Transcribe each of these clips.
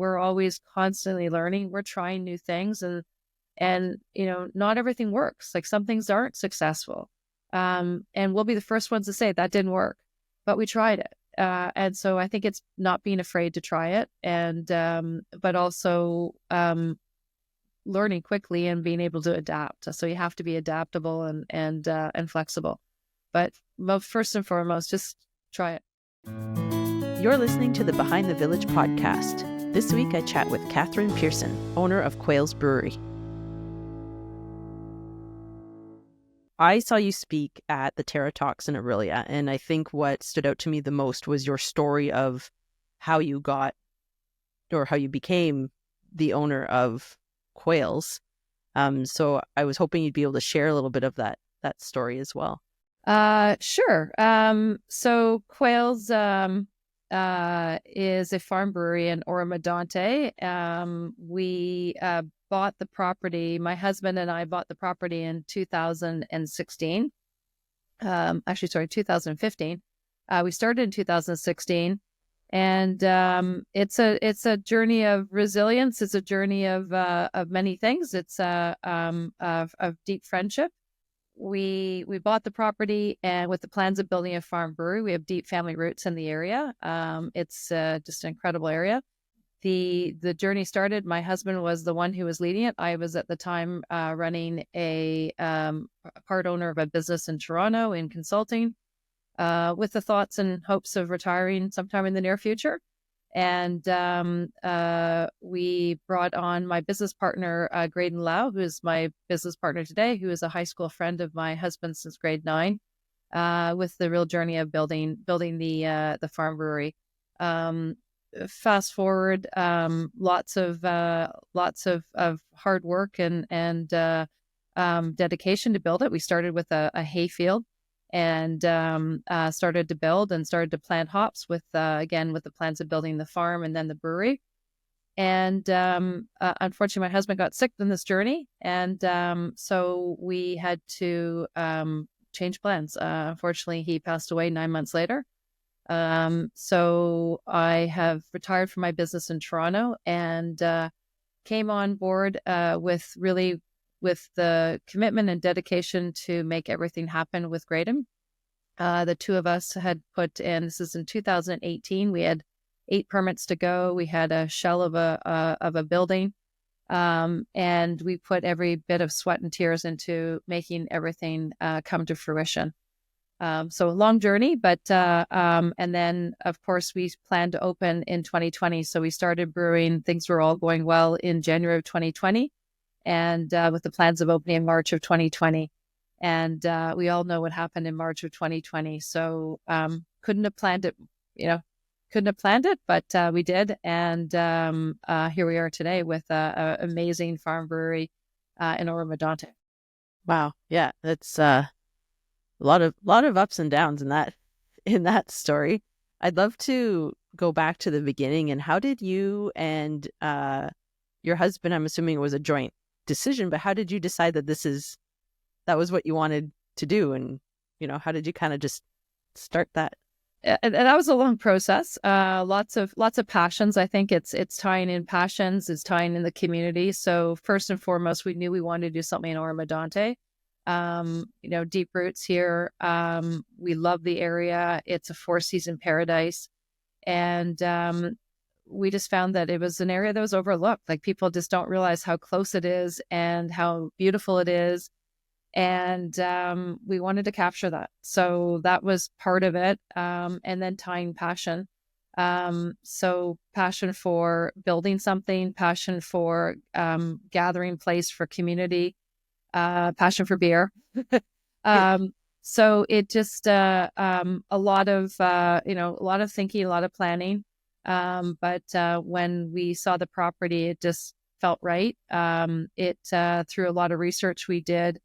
we're always constantly learning. We're trying new things, and not everything works. Like some things aren't successful. And we'll be the first ones to say that didn't work, but we tried it. And so I think it's not being afraid to try it, and but also learning quickly and being able to adapt. So you have to be adaptable and flexible. But first and foremost, just try it. You're listening to the Behind the Village podcast. This week I chat with Catherine Pearson, owner of Quayle's Brewery. I saw you speak at the Terra Talks in Aurelia, and I think what stood out to me the most was your story of how you got, or how you became the owner of Quayle's. So I was hoping you'd be able to share a little bit of that story as well. Sure. So Quayle's is a farm brewery in Oro-Medonte. We bought the property. My husband and I bought the property in 2016. 2015. We started in 2016, and it's a journey of resilience. It's a journey of many things. It's of deep friendship. We bought the property, and with the plans of building a farm brewery. We have deep family roots in the area. It's just an incredible area. The journey started. My husband was the one who was leading it. I was at the time running a part owner of a business in Toronto in consulting, with the thoughts and hopes of retiring sometime in the near future. And we brought on my business partner, Graydon Lau, who is my business partner today, who is a high school friend of my husband since grade 9, with the real journey of building the farm brewery. Fast forward, lots of hard work and dedication to build it. We started with a hayfield, and started to build and started to plant hops with the plans of building the farm and then the brewery. And unfortunately, my husband got sick in this journey, and so we had to change plans. Unfortunately, he passed away 9 months later. So I have retired from my business in Toronto, and came on board with the commitment and dedication to make everything happen with Graydon. The two of us had put in, this is in 2018, we had 8 permits to go. We had a shell of a building, and we put every bit of sweat and tears into making everything come to fruition. So a long journey, but and then of course we planned to open in 2020. So we started brewing. Things were all going well in January of 2020. And with the plans of opening in March of 2020. And we all know what happened in March of 2020. So couldn't have planned it, but we did. And here we are today with an amazing farm brewery in Oro-Medonte. Wow. Yeah, that's a lot of ups and downs in that story. I'd love to go back to the beginning. And how did you and your husband, I'm assuming it was a joint decision, but how did you decide that that was what you wanted to do? And how did you kind of just start that? And that was a long process. Lots of passions. I think it's tying in passions, it's tying in the community. So first and foremost, we knew we wanted to do something in Oro-Medonte. Deep roots here. We love the area. It's a 4-season paradise, and we just found that it was an area that was overlooked. Like, people just don't realize how close it is and how beautiful it is. And we wanted to capture that. So that was part of it. And then tying passion. So passion for building something, passion for gathering place for community, passion for beer. So it just a lot of thinking, a lot of planning. But when we saw the property, it just felt right. Through a lot of research we did,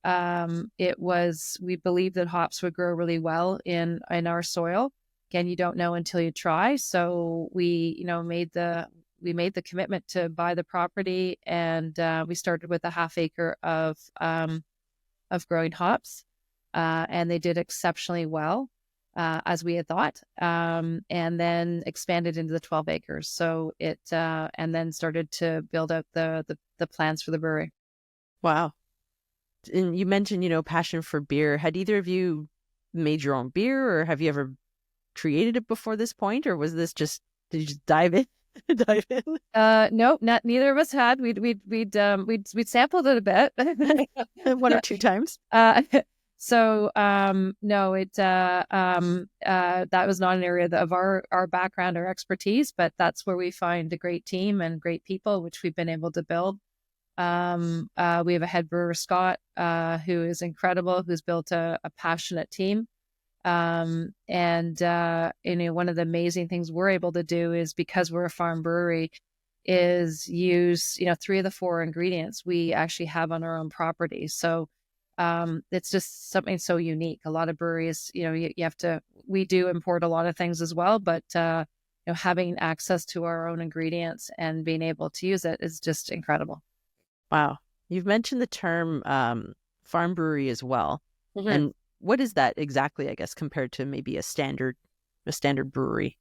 we believed that hops would grow really well in our soil. Again, you don't know until you try. So we made the commitment to buy the property, and we started with a half acre of growing hops, and they did exceptionally well. as we had thought, and then expanded into the 12 acres. So and then started to build out the plans for the brewery. Wow. And you mentioned, passion for beer. Had either of you made your own beer, or have you ever created it before this point, or was this just, did you just dive in? Dive in? No, neither of us had. We'd sampled it a bit. One or two times. So no, that was not an area of our background or expertise, but that's where we find a great team and great people, which we've been able to build. We have a head brewer, Scott, who is incredible, who's built a passionate team. And one of the amazing things we're able to do is, because we're a farm brewery, is use, 3 of the 4 ingredients we actually have on our own property. So it's just something so unique. A lot of breweries, you have to, we do import a lot of things as well, but having access to our own ingredients and being able to use it is just incredible. Wow. You've mentioned the term farm brewery as well. Mm-hmm. And what is that exactly, I guess, compared to maybe a standard brewery?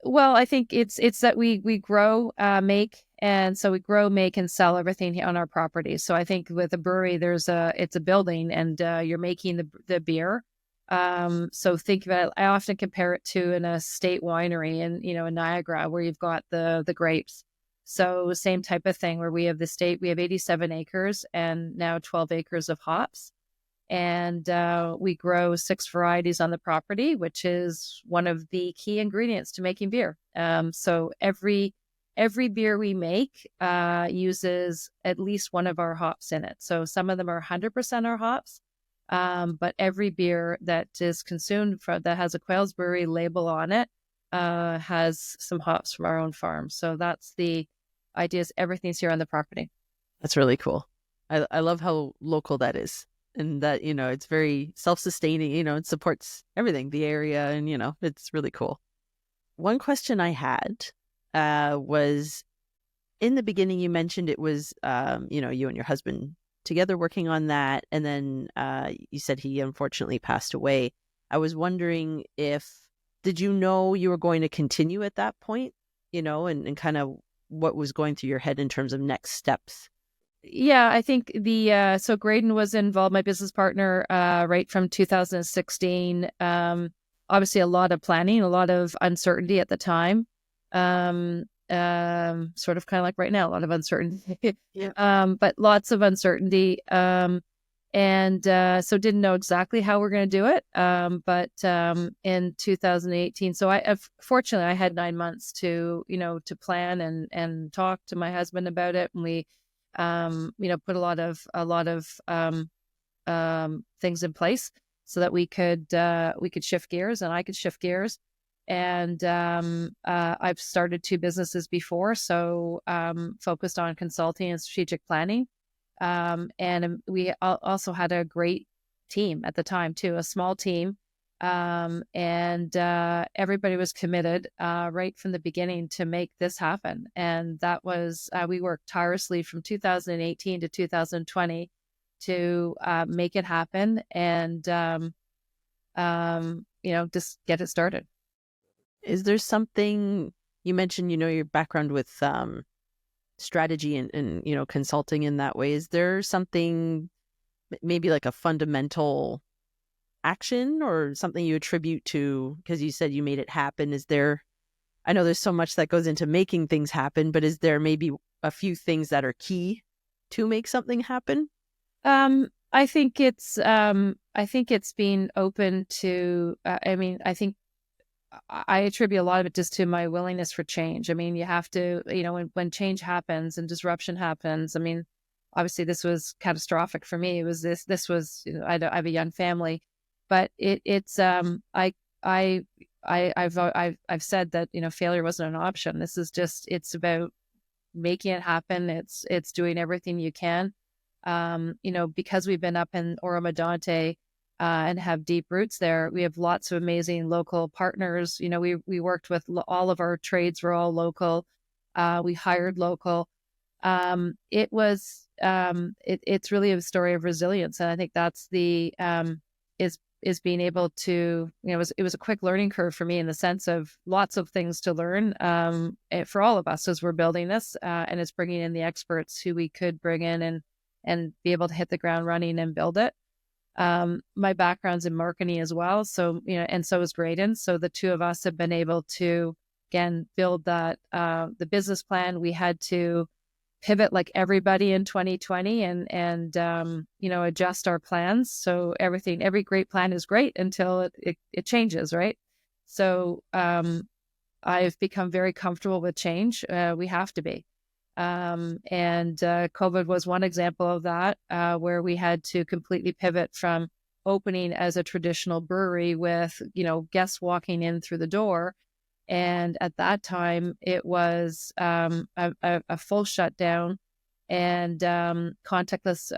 Well, I think it's that we grow, make, and so we grow, make, and sell everything on our property. So I think with a brewery, it's a building, and you're making the beer. So think about it, I often compare it to an estate winery in Niagara, where you've got the grapes. So same type of thing, where we have we have 87 acres and now 12 acres of hops. And we grow 6 varieties on the property, which is one of the key ingredients to making beer. So every beer we make uses at least one of our hops in it. So some of them are 100% our hops, but every beer that is consumed that has a Quayle's Brewery label on it has some hops from our own farm. So that's the idea, is everything's here on the property. That's really cool. I love how local that is. And that, it's very self-sustaining, it supports everything, the area, and, it's really cool. One question I had was, in the beginning, you mentioned it was, you and your husband together working on that. And then you said he unfortunately passed away. I was wondering, did you know you were going to continue at that point, and kind of what was going through your head in terms of next steps? Yeah, I think so Graydon was involved, my business partner, right from 2016. Obviously a lot of planning, a lot of uncertainty at the time. Sort of kind of like right now, a lot of uncertainty. Yeah. But lots of uncertainty. And so didn't know exactly how we're going to do it. But in 2018, so fortunately I had 9 months to plan and talk to my husband about it. And we put a lot of things in place so that we could shift gears, and I could shift gears. And I've started 2 businesses before, so focused on consulting and strategic planning. And we also had a great team at the time too, a small team. And everybody was committed right from the beginning to make this happen. And that was, we worked tirelessly from 2018 to 2020 to make it happen and, just get it started. Is there something, you mentioned, your background with strategy and consulting in that way. Is there something, maybe like a fundamental action or something you attribute to, because you said you made it happen? I know there's so much that goes into making things happen, but is there maybe a few things that are key to make something happen? I think it's being open to, I think I attribute a lot of it just to my willingness for change. I mean, you have to, when change happens and disruption happens, I mean, obviously this was catastrophic for me. It was this was, I have a young family, but I've said that, failure wasn't an option. This is just, it's about making it happen. It's doing everything you can. Because we've been up in Oro-Medonte, and have deep roots there, we have lots of amazing local partners. We worked with all of our trades were all local. We hired local. It's really a story of resilience. And I think that's is is being able to, it was a quick learning curve for me in the sense of lots of things to learn for all of us as we're building this, and it's bringing in the experts who we could bring in and be able to hit the ground running and build it. My background's in marketing as well, so and so is Graydon. So the two of us have been able to again build that the business plan. We had to pivot like everybody in 2020 and adjust our plans. So every great plan is great until it changes, right? So I've become very comfortable with change. We have to be. And COVID was one example of that, where we had to completely pivot from opening as a traditional brewery with, guests walking in through the door. And at that time, it was a full shutdown and contactless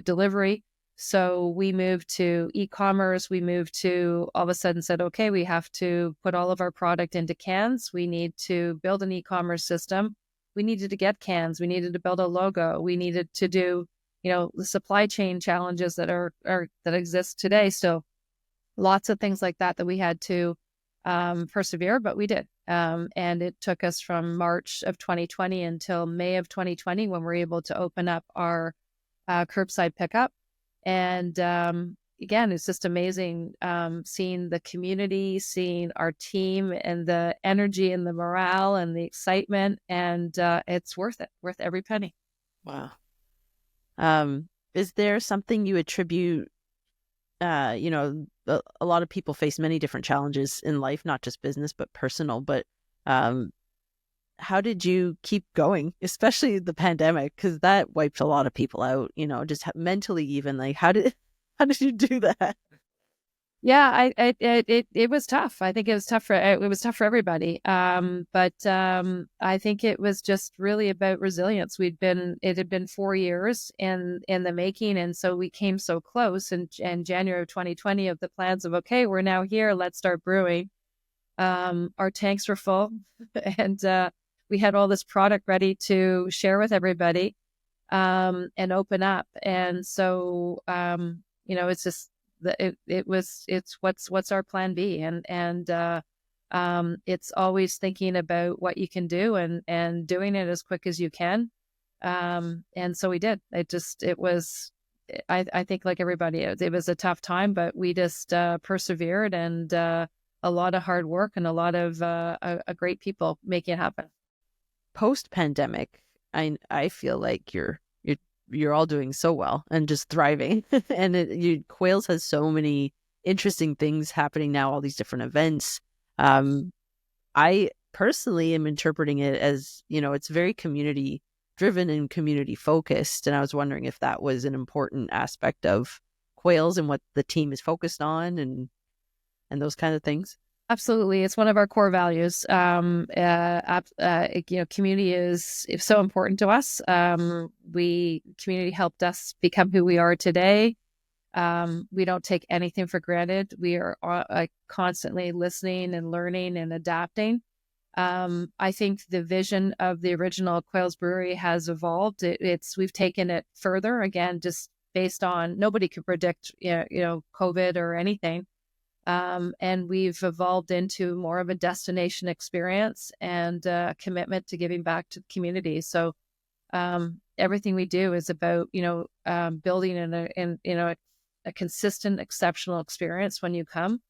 delivery. So we moved to e-commerce. We moved to all of a sudden said, okay, we have to put all of our product into cans. We need to build an e-commerce system. We needed to get cans. We needed to build a logo. We needed to do, the supply chain challenges that that exist today. So lots of things like that we had to persevere, but we did. And it took us from March of 2020 until May of 2020 when we're able to open up our curbside pickup. And again, it's just amazing seeing the community, seeing our team and the energy and the morale and the excitement. And it's worth it, worth every penny. Wow. Is there something you attribute, a lot of people face many different challenges in life, not just business, but personal. But how did you keep going, especially the pandemic? Because that wiped a lot of people out, just mentally even. Like, how did you do that? Yeah, it was tough. I think it was tough for everybody. But I think it was just really about resilience. It had been 4 years in the making, and so we came so close. And January of 2020 of the plans of okay, we're now here. Let's start brewing. Our tanks were full, and we had all this product ready to share with everybody and open up. And so it's just. It's what's our plan B, and it's always thinking about what you can do and doing it as quick as you can, and so we did. It was I think like everybody, it was a tough time, but we just persevered, and a lot of hard work and a lot of a great people making it happen. Post pandemic, I feel like you're all doing so well and just thriving. And Quayle's has so many interesting things happening now, all these different events. I personally am interpreting it as, it's very community driven and community focused. And I was wondering if that was an important aspect of Quayle's and what the team is focused on and those kinds of things. Absolutely. It's one of our core values. Community is so important to us. Community helped us become who we are today. We don't take anything for granted. We are constantly listening and learning and adapting. I think the vision of the original Quayle's Brewery has evolved. We've taken it further, again, just based on nobody could predict, COVID or anything. And we've evolved into more of a destination experience and a commitment to giving back to the community. So everything we do is about, building a consistent, exceptional experience when you come.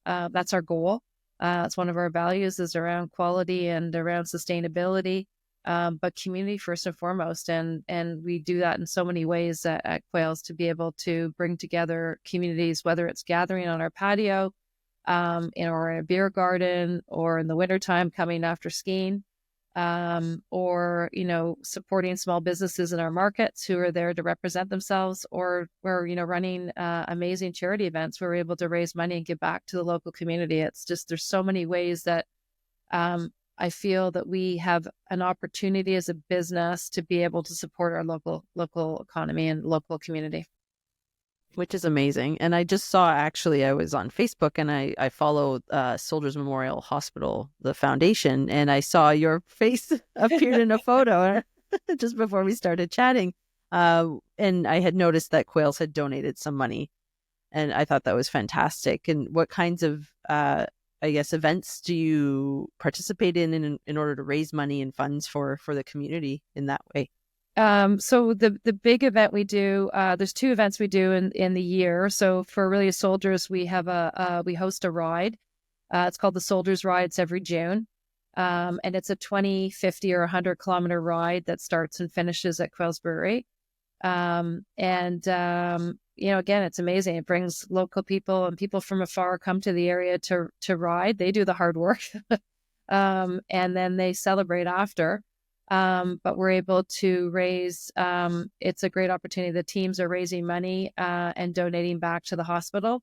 That's our goal. It's one of our values is around quality and around sustainability, but community first and foremost. And we do that in so many ways at Quayle's to be able to bring together communities, whether it's gathering on our patio, or in a beer garden, or in the wintertime coming after skiing, or, supporting small businesses in our markets who are there to represent themselves, or we're, running amazing charity events where we're able to raise money and give back to the local community. It's just, there's so many ways that I feel that we have an opportunity as a business to be able to support our local economy and local community. Which is amazing. And I just saw, actually, I was on Facebook and I follow Soldiers Memorial Hospital, the foundation, and I saw your face appeared in a photo just before we started chatting. And I had noticed that Quayle's had donated some money, and I thought that was fantastic. And what kinds of, I guess, events do you participate in order to raise money and funds for the community in that way? So the big event we do, there's two events we do in the year. So for really soldiers, we have we host a ride. It's called the Soldiers Ride. It's every June. And it's a 20, 50, or 100-kilometer ride that starts and finishes at Quayle's Brewery. Again, it's amazing. It brings local people, and people from afar come to the area to ride. They do the hard work. And then they celebrate after. But we're able to raise, it's a great opportunity. The teams are raising money and donating back to the hospital.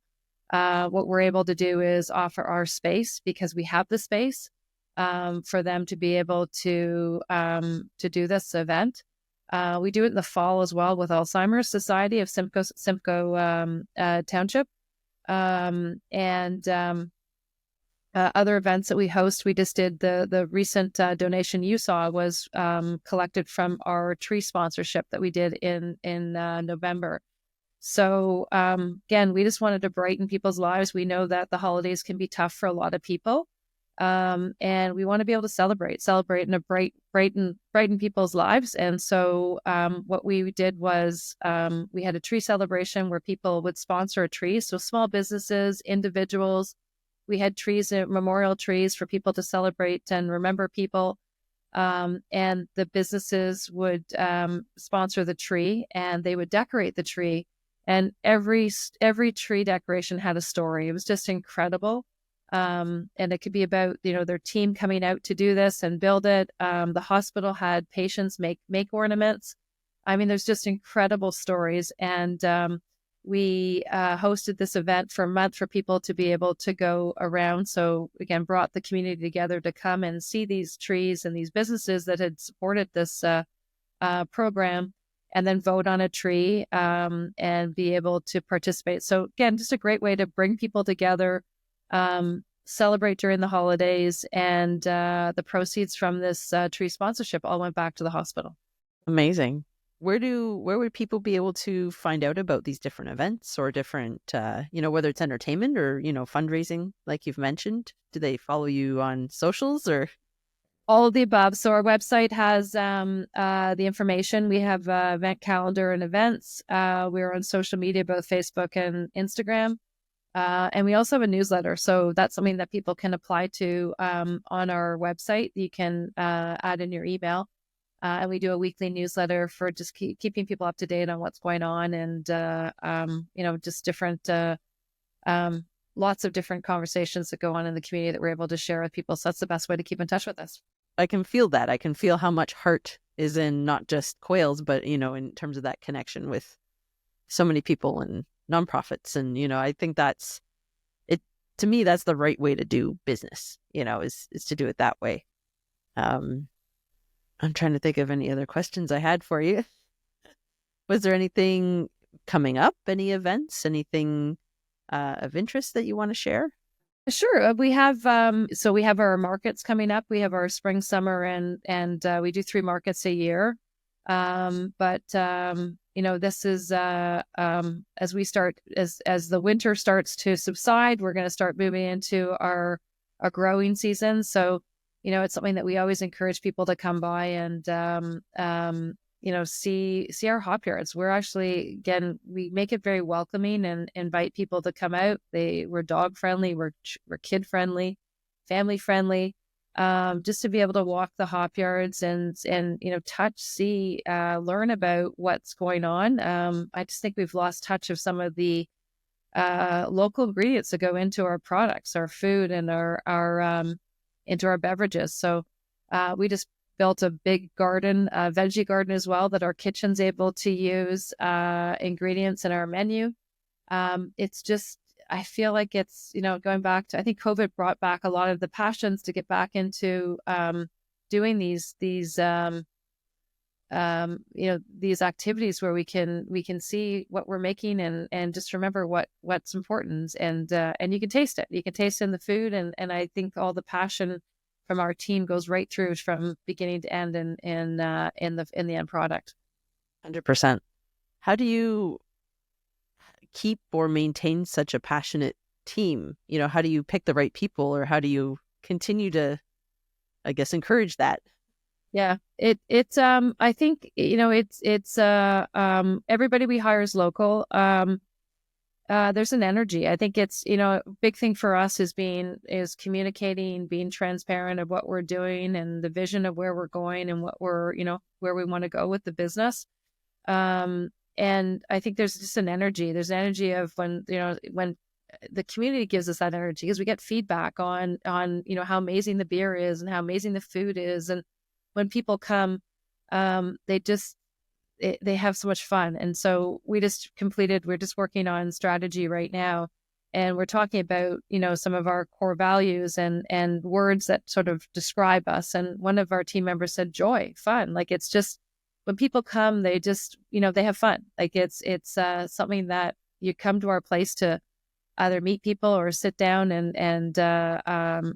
What we're able to do is offer our space, because we have the space, for them to be able to do this event. We do it in the fall as well with Alzheimer's Society of Simcoe Township. Other events that we host, we just did the recent donation you saw was collected from our tree sponsorship that we did in November. So again, we just wanted to brighten people's lives. We know that the holidays can be tough for a lot of people, and we want to be able to celebrate in a brighten people's lives. And so what we did was we had a tree celebration where people would sponsor a tree. So small businesses, individuals. We had trees, memorial trees for people to celebrate and remember people. And the businesses would sponsor the tree, and they would decorate the tree. And every tree decoration had a story. It was just incredible. And it could be about, their team coming out to do this and build it. The hospital had patients make ornaments. I mean, there's just incredible stories. And we hosted this event for a month for people to be able to go around. So again, brought the community together to come and see these trees and these businesses that had supported this program, and then vote on a tree and be able to participate. So again, just a great way to bring people together, celebrate during the holidays, and the proceeds from this tree sponsorship all went back to the hospital. Amazing. Where would people be able to find out about these different events or different, whether it's entertainment or, fundraising, like you've mentioned? Do they follow you on socials or? All of the above. So our website has the information. We have event calendar and events. We're on social media, both Facebook and Instagram. And we also have a newsletter. So that's something that people can apply to on our website. You can add in your email. And we do a weekly newsletter for just keeping people up to date on what's going on, and, just different, lots of different conversations that go on in the community that we're able to share with people. So that's the best way to keep in touch with us. I can feel that. I can feel how much heart is in not just Quayle's, but, in terms of that connection with so many people and nonprofits. And, I think that's it. To me, that's the right way to do business, is to do it that way. I'm trying to think of any other questions I had for you. Was there anything coming up? Any events? Anything of interest that you want to share? Sure. We have we have our markets coming up. We have our spring, summer, and we do 3 markets a year. This is as we start as the winter starts to subside, we're going to start moving into our growing season. So it's something that we always encourage people to come by and see our hop yards. We're actually, again, we make it very welcoming and invite people to come out. We're dog friendly, we're kid friendly, family friendly. Just to be able to walk the hop yards and touch, see, learn about what's going on. I just think we've lost touch of some of the local ingredients that go into our products, our food, and our into our beverages. So we just built a big garden, a veggie garden as well, that our kitchen's able to use ingredients in our menu. It's just, I feel like it's, going back to, I think COVID brought back a lot of the passions to get back into doing these activities where we can see what we're making and just remember what's important, and you can taste it. You can taste it in the food, and I think all the passion from our team goes right through from beginning to end in the end product. 100%. How do you keep or maintain such a passionate team? How do you pick the right people, or how do you continue to, I guess, encourage that? Yeah, I think, everybody we hire is local. There's an energy. I think it's, a big thing for us is communicating, being transparent of what we're doing and the vision of where we're going and what where we want to go with the business. And I think there's just an energy. There's an energy of when the community gives us that energy, because we get feedback on how amazing the beer is and how amazing the food is. And when people come, they just they have so much fun. And so we're just working on strategy right now. And we're talking about, some of our core values and words that sort of describe us. And one of our team members said, joy, fun. Like, it's just, when people come, they just, they have fun. Like, it's something that you come to our place to either meet people or sit down and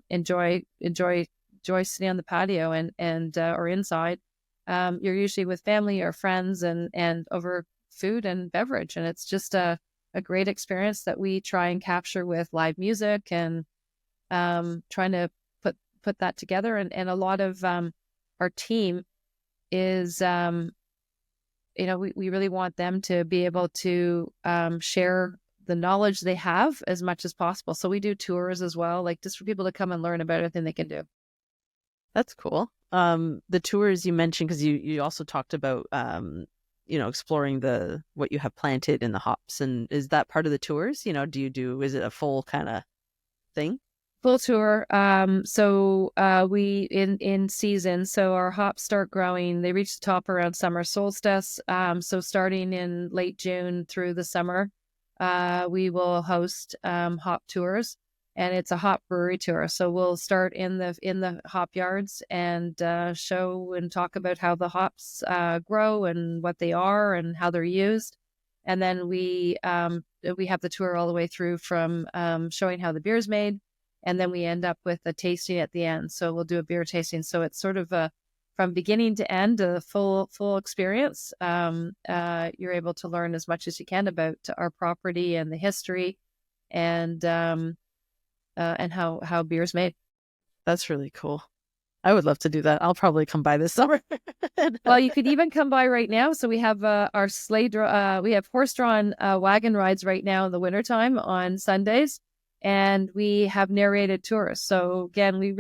enjoy sitting on the patio and or inside. You're usually with family or friends and over food and beverage. And it's just a great experience that we try and capture with live music and trying to put that together. And a lot of our team is, we really want them to be able to share the knowledge they have as much as possible. So we do tours as well, like just for people to come and learn about everything they can do. That's cool. The tours you mentioned, because you also talked about exploring what you have planted in the hops, and is that part of the tours? Is it a full kind of thing? Full tour. So we in season. So our hops start growing. They reach the top around summer solstice. So starting in late June through the summer, we will host hop tours. And it's a hop brewery tour. So we'll start in the hop yards and show and talk about how the hops grow and what they are and how they're used. And then we have the tour all the way through from showing how the beer is made. And then we end up with a tasting at the end. So we'll do a beer tasting. So it's sort of from beginning to end, a full experience. You're able to learn as much as you can about our property and the history and how beer is made. That's really cool. I would love to do that. I'll probably come by this summer. Well, you could even come by right now. So we have our we have horse-drawn wagon rides right now in the wintertime on Sundays, and we have narrated tours. So again, we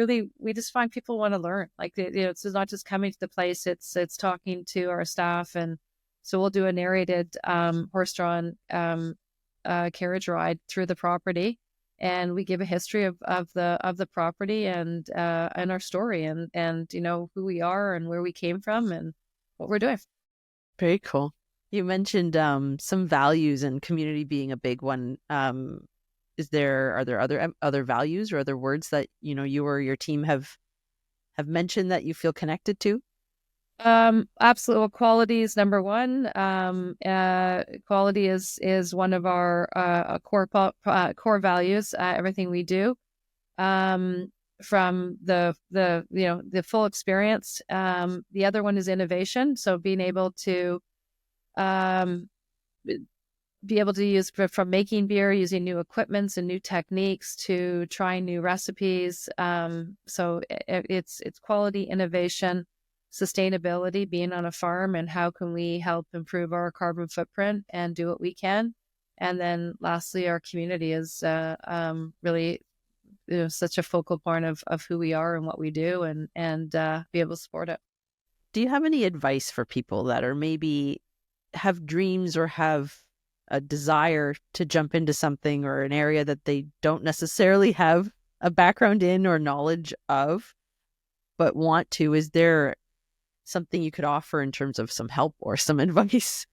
just find people want to learn. Like, it's not just coming to the place; it's talking to our staff, and so we'll do a narrated horse-drawn carriage ride through the property. And we give a history of the property and our story and who we are and where we came from and what we're doing. Very cool. You mentioned some values and community being a big one. Are there other values or other words that you or your team have mentioned that you feel connected to? Absolutely. Well, quality is number one. Quality is one of our core values. Everything we do, from the full experience. The other one is innovation. So being able to use from making beer, using new equipments and new techniques to trying new recipes. So it's quality, innovation, sustainability, being on a farm, and how can we help improve our carbon footprint and do what we can. And then lastly, our community is really such a focal point of who we are and what we do, and be able to support it. Do you have any advice for people that are maybe have dreams or have a desire to jump into something or an area that they don't necessarily have a background in or knowledge of, but want to? Is there something you could offer in terms of some help or some advice?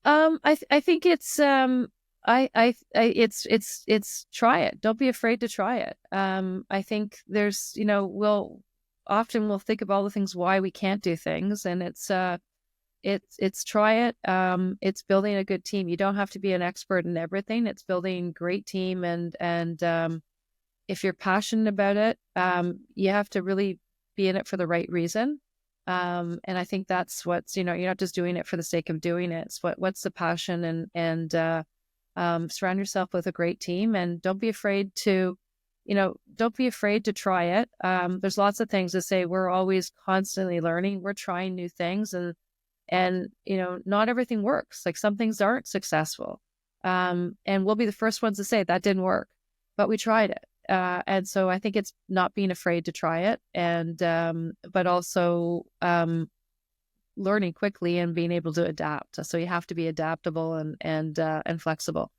I think it's it's try it. Don't be afraid to try it. I think there's we'll think of all the things why we can't do things, and it's try it. It's building a good team. You don't have to be an expert in everything. It's building great team, and if you're passionate about it, you have to really be in it for the right reason. And I think that's what's, you're not just doing it for the sake of doing it. It's what's the passion, and surround yourself with a great team, and don't be afraid to, don't be afraid to try it. There's lots of things to say. We're always constantly learning. We're trying new things, and not everything works. Like, some things aren't successful. And we'll be the first ones to say that didn't work, but we tried it. And so I think it's not being afraid to try it, and but also learning quickly and being able to adapt. So you have to be adaptable and flexible.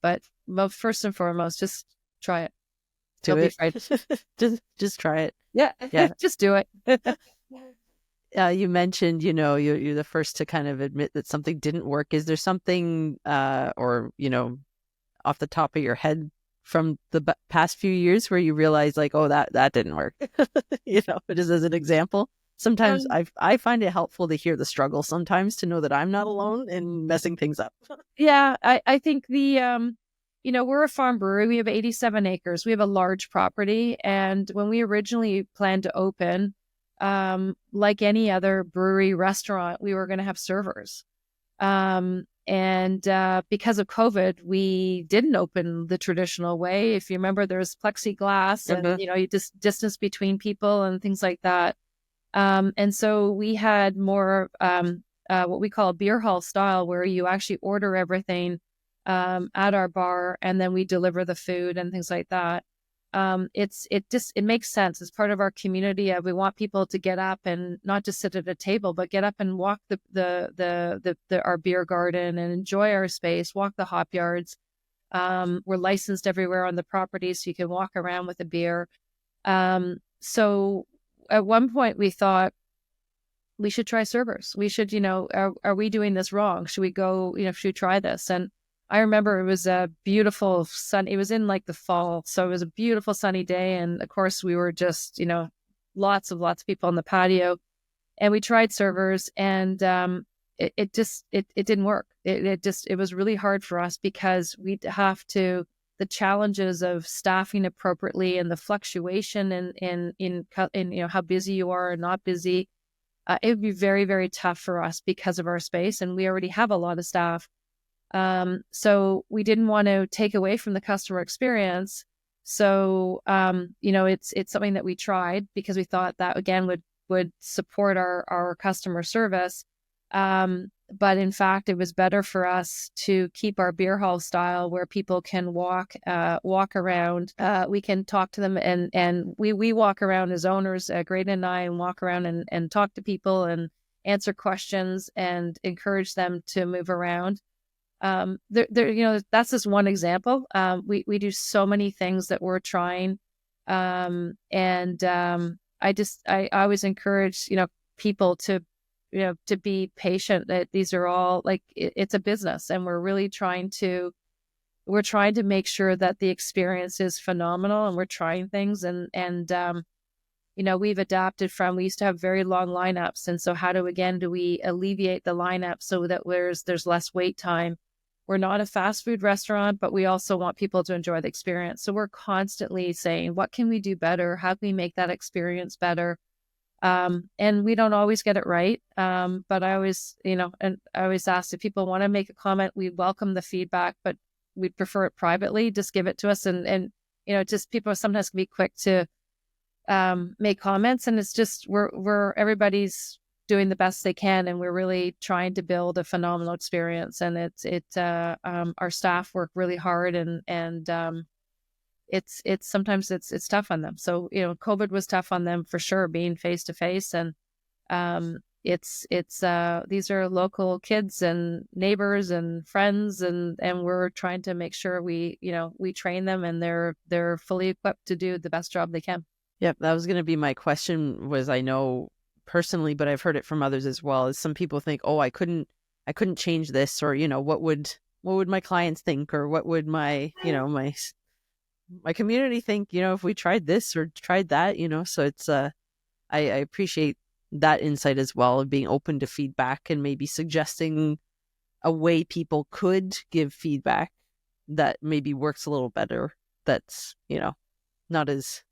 But first and foremost, just try it. Do Don't be it. afraid. Just try it. Yeah, Yeah. just do it. You mentioned, you're the first to kind of admit that something didn't work. Is there something, or, off the top of your head from the past few years where you realize, like, oh, that didn't work, just as an example? Sometimes I find it helpful to hear the struggle sometimes, to know that I'm not alone in messing things up. Yeah, I think we're a farm brewery. We have 87 acres. We have a large property. And when we originally planned to open, like any other brewery restaurant, we were going to have servers. And because of COVID, we didn't open the traditional way. If you remember, there's plexiglass and, you just distance between people and things like that. And so we had more what we call a beer hall style, where you actually order everything at our bar, and then we deliver the food and things like that. It makes sense. It's part of our community. We want people to get up and not just sit at a table, but get up and walk our beer garden and enjoy our space, walk the hop yards. We're licensed everywhere on the property, so you can walk around with a beer. So at one point we thought we should try servers. We should, are we doing this wrong? Should we go, should we try this? And I remember it was a beautiful sun. It was in like the fall. So it was a beautiful sunny day. And of course we were just, lots of people on the patio, and we tried servers, and it didn't work. It was really hard for us, because we'd have to, the challenges of staffing appropriately and the fluctuation in how busy you are or not busy. It would be very, very tough for us because of our space. And we already have a lot of staff. So we didn't want to take away from the customer experience. So, it's something that we tried, because we thought that, again, would support our customer service. But in fact, it was better for us to keep our beer hall style, where people can walk around. We can talk to them, and we walk around as owners, Graydon and I, and walk around and talk to people and answer questions and encourage them to move around. That's just one example. We do so many things that we're trying. I always encourage, people to be patient, that these are all, like, it's a business, and we're really trying to make sure that the experience is phenomenal, and we're trying things, and we've adapted from, we used to have very long lineups. And so how do we alleviate the lineup so that there's less wait time? We're not a fast food restaurant, but we also want people to enjoy the experience. So we're constantly saying, what can we do better? How can we make that experience better? And we don't always get it right. But I always, ask, if people want to make a comment, we welcome the feedback, but we'd prefer it privately. Just give it to us. And just, people sometimes can be quick to make comments, and it's just, everybody's doing the best they can, and we're really trying to build a phenomenal experience. And our staff work really hard, and it's sometimes it's tough on them. So COVID was tough on them for sure, being face to face, and these are local kids and neighbors and friends, and we're trying to make sure we train them, and they're fully equipped to do the best job they can. Yep, that was going to be my question. Was, I know personally, but I've heard it from others as well, is some people think, oh, I couldn't change this, or what would my clients think, or what would my my community think, if we tried this or tried that, so it's I appreciate that insight as well, of being open to feedback, and maybe suggesting a way people could give feedback that maybe works a little better, that's not as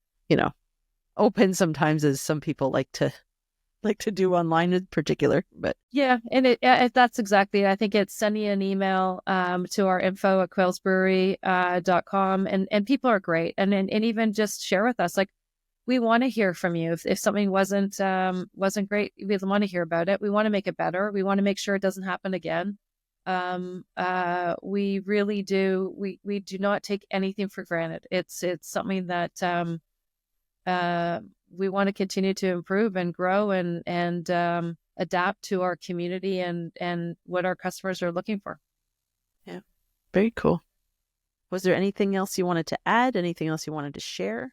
open sometimes as some people like to like to do online in particular. But Yeah, and that's exactly it. I think it's sending an email to our info at quailsbrewery.com, and people are great. And even just share with us, like, we want to hear from you. If something wasn't great, we want to hear about it. We want to make it better. We want to make sure it doesn't happen again. We really do. We do not take anything for granted. It's something that we want to continue to improve and grow and adapt to our community and what our customers are looking for. yeah, very cool. Was there anything else you wanted to add? Anything else you wanted to share?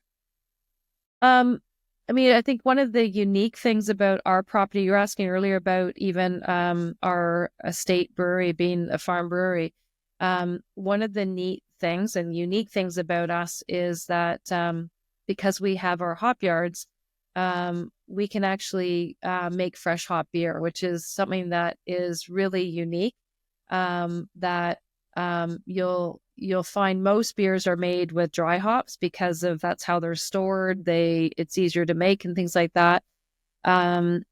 I mean, I think one of the unique things about our property, you were asking earlier about even our estate brewery being a farm brewery. One of the neat things and unique things about us is that because we have our hop yards, we can actually make fresh hop beer, which is something that is really unique. That you'll find most beers are made with dry hops because of that's how they're stored. It's easier to make and things like that. And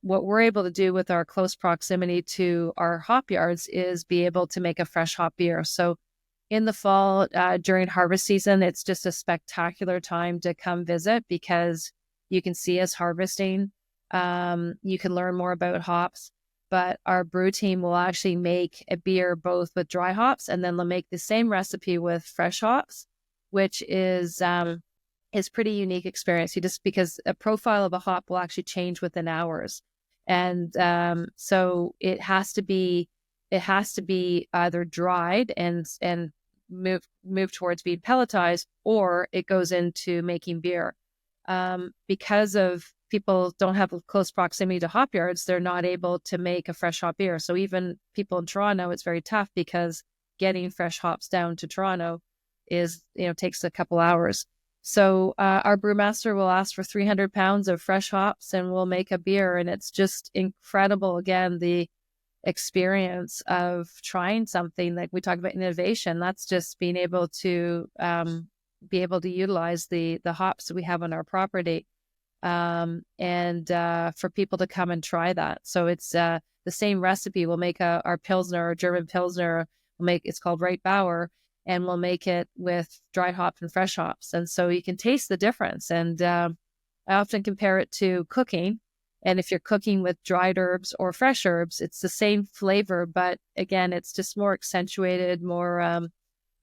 what we're able to do with our close proximity to our hop yards is be able to make a fresh hop beer. So in the fall, during harvest season, it's just a spectacular time to come visit because you can see us harvesting. You can learn more about hops, but our brew team will actually make a beer both with dry hops, and then they'll make the same recipe with fresh hops, which is pretty unique experience. You just because a profile of a hop will actually change within hours, and so it has to be either dried and move towards being pelletized, or it goes into making beer. Because of people don't have a close proximity to hop yards, they're not able to make a fresh hop beer. So even people in Toronto, it's very tough because getting fresh hops down to Toronto is, takes a couple hours. So our brewmaster will ask for 300 pounds of fresh hops and we'll make a beer. And it's just incredible. Again, the experience of trying something like we talk about innovation, that's just being able to be able to utilize the hops that we have on our property, and for people to come and try that. So it's the same recipe. We'll make our Pilsner, our German Pilsner, it's called Right Bauer, and we'll make it with dried hops and fresh hops. And so you can taste the difference. And I often compare it to cooking. And if you're cooking with dried herbs or fresh herbs, it's the same flavor, but again, it's just more accentuated, more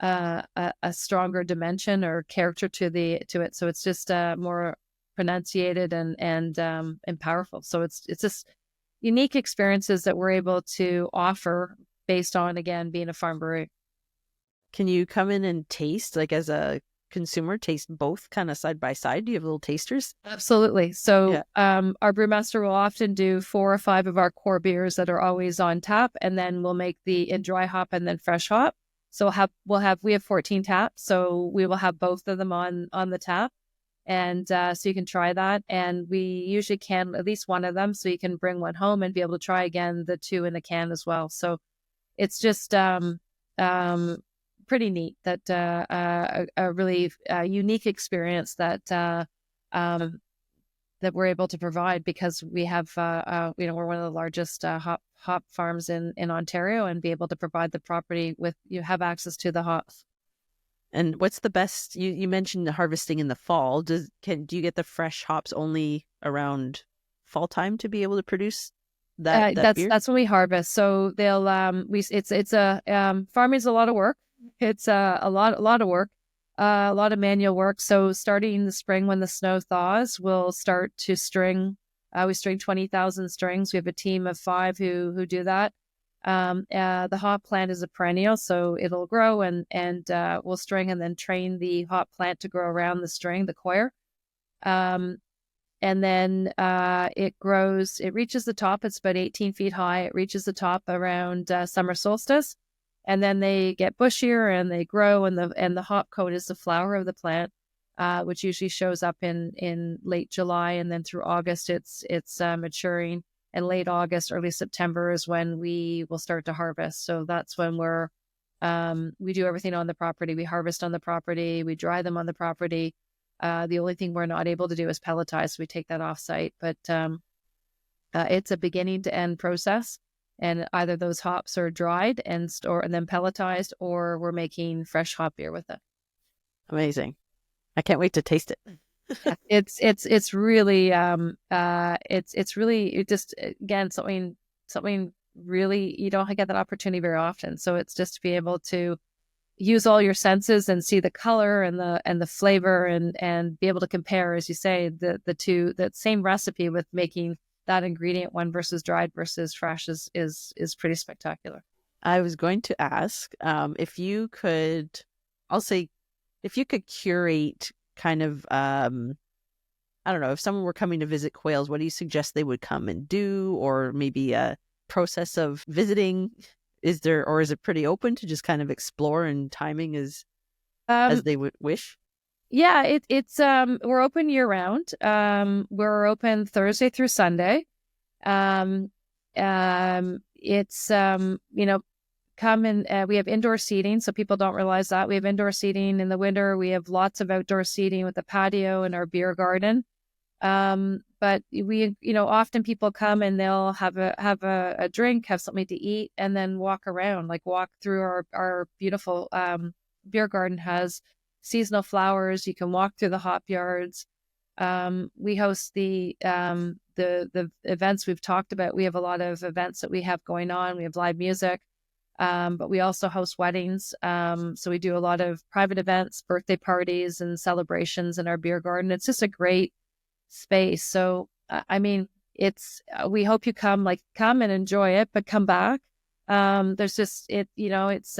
a stronger dimension or character to it. So it's just more pronunciated and powerful. So it's just unique experiences that we're able to offer based on, again, being a farm brewery. Can you come in and taste, like as a consumer, taste both kind of side by side? Do you have little tasters? Absolutely. So our brewmaster will often do 4 or 5 of our core beers that are always on tap, and then we'll make the in dry hop and then fresh hop. So we have 14 taps, so we will have both of them on the tap, and so you can try that. And we usually can at least one of them, so you can bring one home and be able to try again the 2 in the can as well. So it's just pretty neat that a really unique experience that that we're able to provide because we have we're one of the largest hop farms in Ontario, and be able to provide the property with you have access to the hops. And what's the best? You mentioned harvesting in the fall. Do you get the fresh hops only around fall time to be able to produce that beer? That's when we harvest. So they'll farming is a lot of work. It's a lot of work, a lot of manual work. So starting in the spring when the snow thaws, we'll start to string. We string 20,000 strings. We have a team of 5 who do that. The hop plant is a perennial, so it'll grow and we'll string and then train the hop plant to grow around the string, the coir. And then it grows. It reaches the top. It's about 18 feet high. It reaches the top around summer solstice. And then they get bushier and they grow, and the hop coat is the flower of the plant, which usually shows up in late July, and then through August it's maturing, and late August, early September is when we will start to harvest. So that's when we do everything on the property. We harvest on the property, we dry them on the property, The only thing we're not able to do is pelletize. So we take that off site, but it's a beginning to end process. And either those hops are dried and then pelletized, or we're making fresh hop beer with it. Amazing. I can't wait to taste it. It's really it's really, it just, again, something really, you don't get that opportunity very often. So it's just to be able to use all your senses and see the color and the flavor, and be able to compare, as you say, the two, that same recipe with making that ingredient, one versus dried versus fresh, is pretty spectacular. I was going to ask if you could, I'll say, if you could curate kind of, I don't know, if someone were coming to visit Quayle's, what do you suggest they would come and do? Or maybe a process of visiting? Is it pretty open to just kind of explore, and timing as they would wish? Yeah, it's we're open year round. We're open Thursday through Sunday. It's come and we have indoor seating, so people don't realize that we have indoor seating in the winter. We have lots of outdoor seating with a patio and our beer garden. But we, often people come and they'll have a drink, have something to eat, and then walk around, like walk through our beautiful beer garden. Has seasonal flowers. You can walk through the hop yards. We host the events we've talked about. We have a lot of events that we have going on. We have live music, but we also host weddings. So we do a lot of private events, birthday parties, and celebrations in our beer garden. It's just a great space. So we hope you come and enjoy it, but come back. There's just it's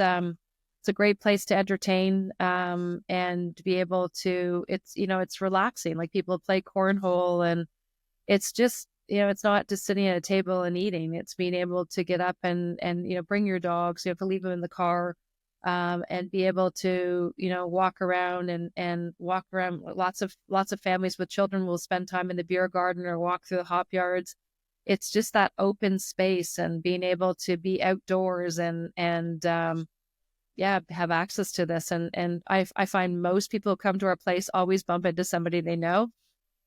a great place to entertain, and to be able to, it's relaxing. Like, people play cornhole, and it's just, it's not just sitting at a table and eating. It's being able to get up and bring your dogs. You have to leave them in the car, and be able to, walk around and walk around. Lots of families with children will spend time in the beer garden or walk through the hop yards. It's just that open space and being able to be outdoors and have access to this. And I find most people who come to our place always bump into somebody they know.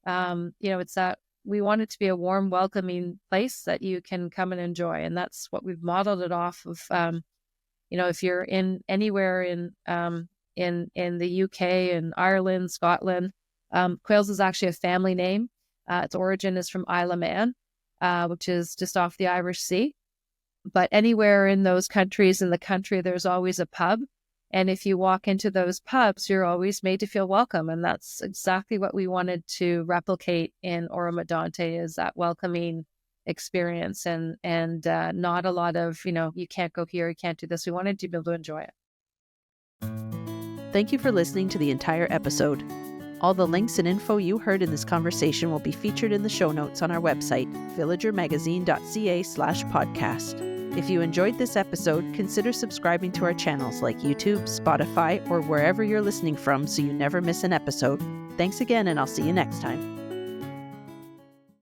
It's that we want it to be a warm, welcoming place that you can come and enjoy. And that's what we've modeled it off of. If you're in anywhere in the UK and Ireland, Scotland, Quayle's is actually a family name. Its origin is from Isle of Man, which is just off the Irish Sea. But anywhere in those countries in the country, there's always a pub. And if you walk into those pubs, you're always made to feel welcome. And that's exactly what we wanted to replicate in Oromadante, is that welcoming experience, and not a lot of, you can't go here, you can't do this. We wanted to be able to enjoy it. Thank you for listening to the entire episode. All the links and info you heard in this conversation will be featured in the show notes on our website, villagermagazine.ca/podcast. If you enjoyed this episode, consider subscribing to our channels like YouTube, Spotify, or wherever you're listening from, so you never miss an episode. Thanks again, and I'll see you next time.